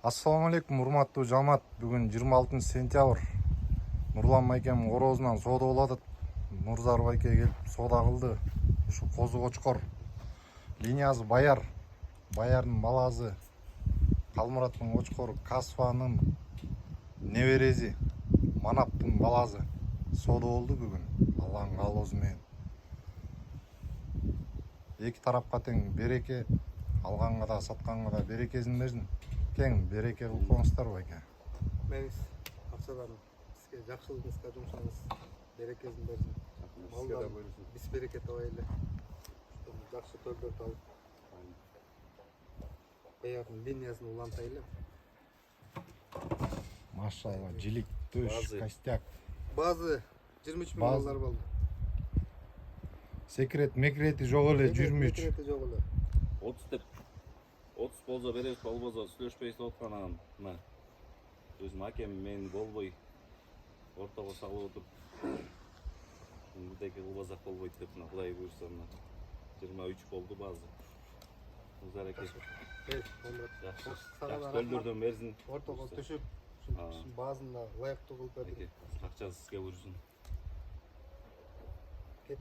Assalamu alaikum, урматтуу жамаат. Бүгүн 26 сентябрь. Нурлан майкем корозунан соода болот. Нурзар байке келип соода кылды. Ушу козу кочкор. Линиясы Баяр. Баярдын баласы. Калмураттын кочкору Касфанын неберези. Манаптын баласы. Соода болду бүгүн. Алланын каалоосу менен. Эки тарапка тең береке. Алганга да сатканга да берекесин берсин. Кең береке кылып коңуздар байке. Меңиз акчаларын бизге жакшылыгыңызга жумшаңыз, берекесин берсин. Малдан биз береке табайлы. Жакшы төлдөрдү алып, баягы линиясын улантайлы. Машалла, жилик, төш, костяк. Базы 23 миң доллар болду. Секрет, мекрети жок эле 23. Секрети жок эле. 30 деп 30 болсо беребиз, болбосо сүйлөшпөйбүз деп аткан анан мына өзүм акем мен болбой ортого салып отуруп мындайке кылбасак болбойт деп мына Кудай буйрса мына 23 болду базы. Узар эке. Жакшы. Төлдөрдөн берсин. Ортого төшөп, базында ылайыктуу кылып берди. Акчасы сизге буйрсун. Кет.